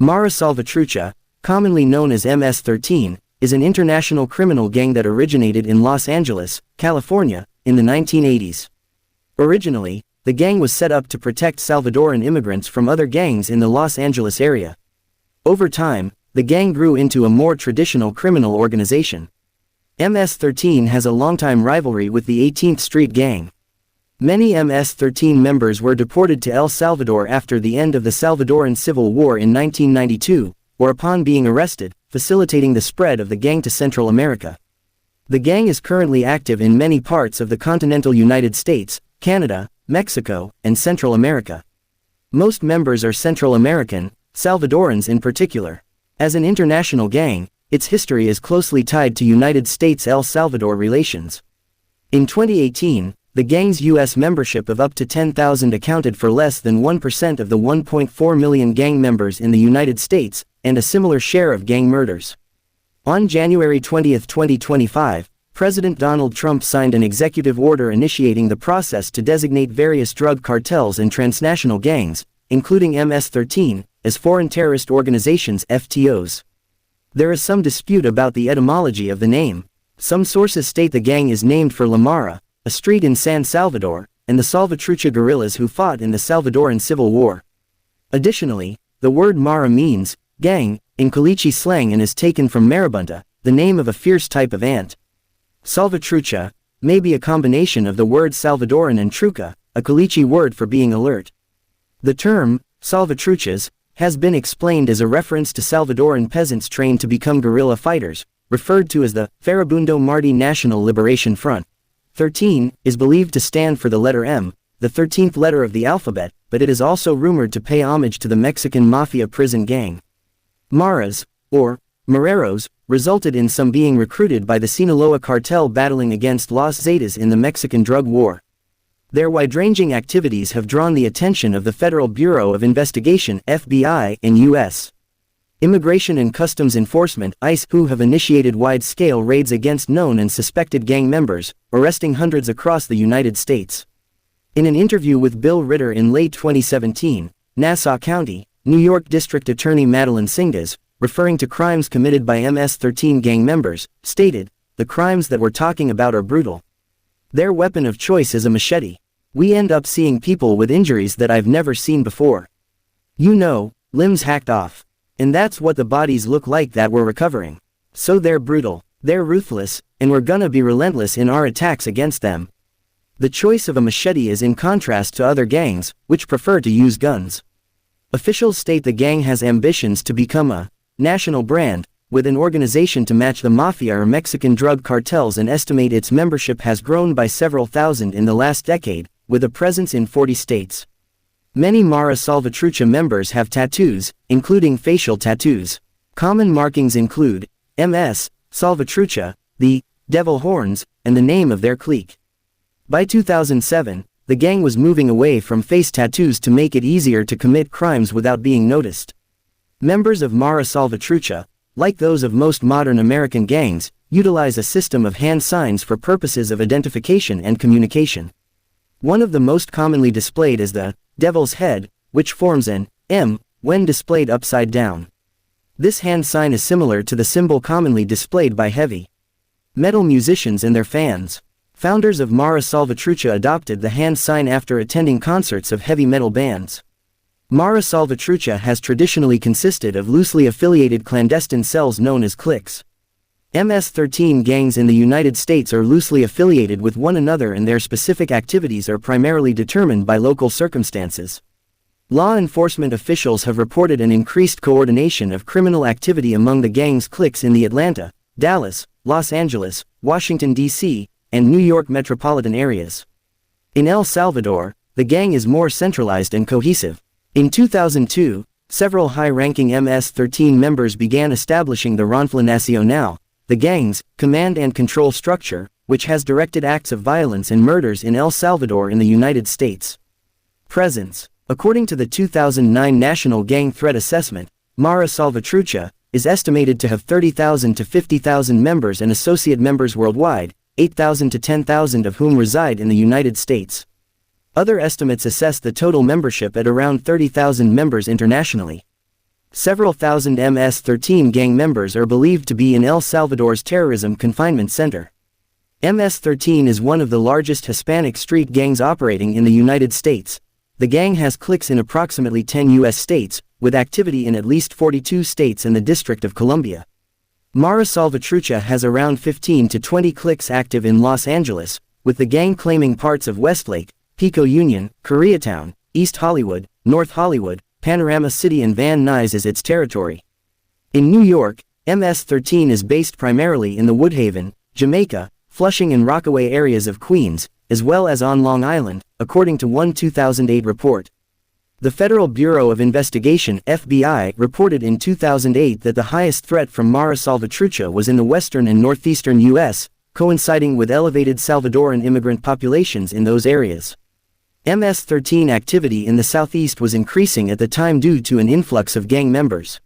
Mara Salvatrucha, commonly known as MS-13, is an international criminal gang that originated in Los Angeles, California, in the 1980s. Originally, the gang was set up to protect Salvadoran immigrants from other gangs in the Los Angeles area. Over time, the gang grew into a more traditional criminal organization. MS-13 has a longtime rivalry with the 18th Street Gang. Many MS-13 members were deported to El Salvador after the end of the Salvadoran Civil War in 1992, or upon being arrested, facilitating the spread of the gang to Central America. The gang is currently active in many parts of the continental United States, Canada, Mexico, and Central America. Most members are Central American, Salvadorans in particular. As an international gang, its history is closely tied to United States-El Salvador relations. In 2018, the gang's U.S. membership of up to 10,000 accounted for less than 1% of the 1.4 million gang members in the United States, and a similar share of gang murders. On January 20, 2025, President Donald Trump signed an executive order initiating the process to designate various drug cartels and transnational gangs, including MS-13, as foreign terrorist organizations (FTOs). There is some dispute about the etymology of the name. Some sources state the gang is named for La Mara, a street in San Salvador, and the Salvatrucha guerrillas who fought in the Salvadoran Civil War. Additionally, the word Mara means gang in Caliche slang and is taken from marabunta, the name of a fierce type of ant. Salvatrucha may be a combination of the word Salvadoran and truca, a Caliche word for being alert. The term, Salvatruchas, has been explained as a reference to Salvadoran peasants trained to become guerrilla fighters, referred to as the Farabundo Martí National Liberation Front. 13 is believed to stand for the letter M, the 13th letter of the alphabet, but it is also rumored to pay homage to the Mexican mafia prison gang. Maras, or Mareros, resulted in some being recruited by the Sinaloa cartel battling against Los Zetas in the Mexican drug war. Their wide-ranging activities have drawn the attention of the Federal Bureau of Investigation (FBI) and U.S. Immigration and Customs Enforcement (ICE), who have initiated wide-scale raids against known and suspected gang members, arresting hundreds across the United States. In an interview with Bill Ritter in late 2017, Nassau County, New York District Attorney Madeline Singas, referring to crimes committed by MS-13 gang members, stated, "The crimes that we're talking about are brutal. Their weapon of choice is a machete. We end up seeing people with injuries that I've never seen before. You know, limbs hacked off. And that's what the bodies look like that we're recovering. So they're brutal, they're ruthless, and we're gonna be relentless in our attacks against them." The choice of a machete is in contrast to other gangs, which prefer to use guns. Officials state the gang has ambitions to become a national brand, with an organization to match the mafia or Mexican drug cartels, and estimate its membership has grown by several thousand in the last decade, with a presence in 40 states. Many Mara Salvatrucha members have tattoos, including facial tattoos. Common markings include MS, Salvatrucha, the devil horns, and the name of their clique. By 2007, the gang was moving away from face tattoos to make it easier to commit crimes without being noticed. Members of Mara Salvatrucha, like those of most modern American gangs, utilize a system of hand signs for purposes of identification and communication. One of the most commonly displayed is the devil's head, which forms an M when displayed upside down. This hand sign is similar to the symbol commonly displayed by heavy metal musicians and their fans. Founders of Mara Salvatrucha adopted the hand sign after attending concerts of heavy metal bands. Mara Salvatrucha has traditionally consisted of loosely affiliated clandestine cells known as cliques. MS-13 gangs in the United States are loosely affiliated with one another, and their specific activities are primarily determined by local circumstances. Law enforcement officials have reported an increased coordination of criminal activity among the gang's cliques in the Atlanta, Dallas, Los Angeles, Washington, D.C., and New York metropolitan areas. In El Salvador, the gang is more centralized and cohesive. In 2002, several high-ranking MS-13 members began establishing the Ranfla Nacional, the gang's command and control structure, which has directed acts of violence and murders in El Salvador in the United States. Presence. According to the 2009 National Gang Threat Assessment, Mara Salvatrucha is estimated to have 30,000 to 50,000 members and associate members worldwide, 8,000 to 10,000 of whom reside in the United States. Other estimates assess the total membership at around 30,000 members internationally. Several thousand MS-13 gang members are believed to be in El Salvador's terrorism confinement center. MS-13 is one of the largest Hispanic street gangs operating in the United States. The gang has cliques in approximately 10 U.S. states, with activity in at least 42 states and the District of Columbia. Mara Salvatrucha has around 15 to 20 cliques active in Los Angeles, with the gang claiming parts of Westlake, Pico Union, Koreatown, East Hollywood, North Hollywood, Panorama City and Van Nuys as its territory. In New York, MS-13 is based primarily in the Woodhaven, Jamaica, Flushing and Rockaway areas of Queens, as well as on Long Island, according to one 2008 report. The Federal Bureau of Investigation (FBI) reported in 2008 that the highest threat from Mara Salvatrucha was in the western and northeastern U.S., coinciding with elevated Salvadoran immigrant populations in those areas. MS-13 activity in the southeast was increasing at the time due to an influx of gang members.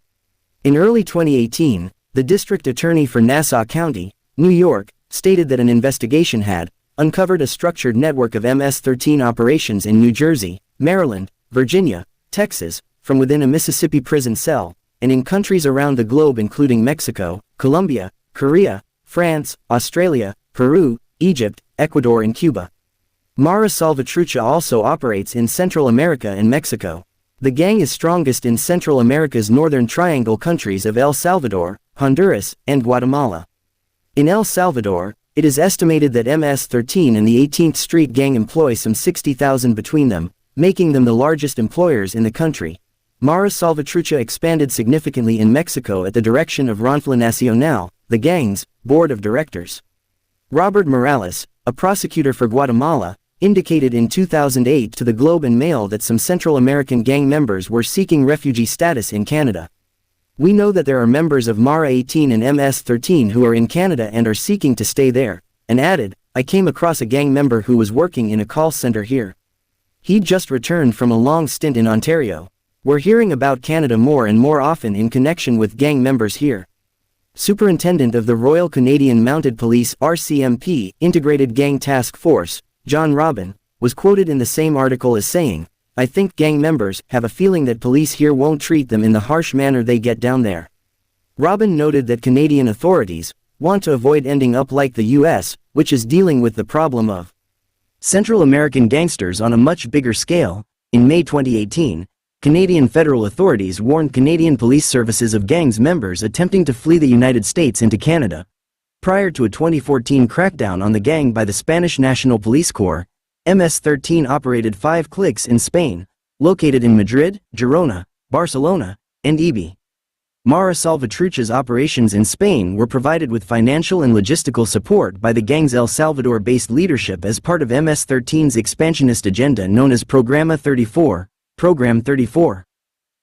In early 2018, the district attorney for Nassau County, New York, stated that an investigation had uncovered a structured network of MS-13 operations in New Jersey, Maryland, Virginia, Texas, from within a Mississippi prison cell, and in countries around the globe including Mexico, Colombia, Korea, France, Australia, Peru, Egypt, Ecuador and Cuba. Mara Salvatrucha also operates in Central America and Mexico. The gang is strongest in Central America's northern triangle countries of El Salvador, Honduras, and Guatemala. In El Salvador, it is estimated that MS-13 and the 18th Street Gang employ some 60,000 between them, making them the largest employers in the country. Mara Salvatrucha expanded significantly in Mexico at the direction of Ronfla Nacional, the gang's board of directors. Robert Morales, a prosecutor for Guatemala, indicated in 2008 to the Globe and Mail that some Central American gang members were seeking refugee status in Canada. We know that there are members of Mara 18 and MS-13 who are in Canada and are seeking to stay there, and added, I came across a gang member who was working in a call center here. He'd just returned from a long stint in Ontario. We're hearing about Canada more and more often in connection with gang members here. Superintendent of the Royal Canadian Mounted Police (RCMP) Integrated Gang Task Force, John Robin, was quoted in the same article as saying, I think gang members have a feeling that police here won't treat them in the harsh manner they get down there. Robin noted that Canadian authorities want to avoid ending up like the US, which is dealing with the problem of Central American gangsters on a much bigger scale. In May 2018, Canadian federal authorities warned Canadian police services of gangs members attempting to flee the United States into Canada. Prior to a 2014 crackdown on the gang by the Spanish National Police Corps, MS-13 operated 5 cliques in Spain, located in Madrid, Girona, Barcelona, and Ibi. Mara Salvatrucha's operations in Spain were provided with financial and logistical support by the gang's El Salvador-based leadership as part of MS-13's expansionist agenda known as Programa 34, Program 34.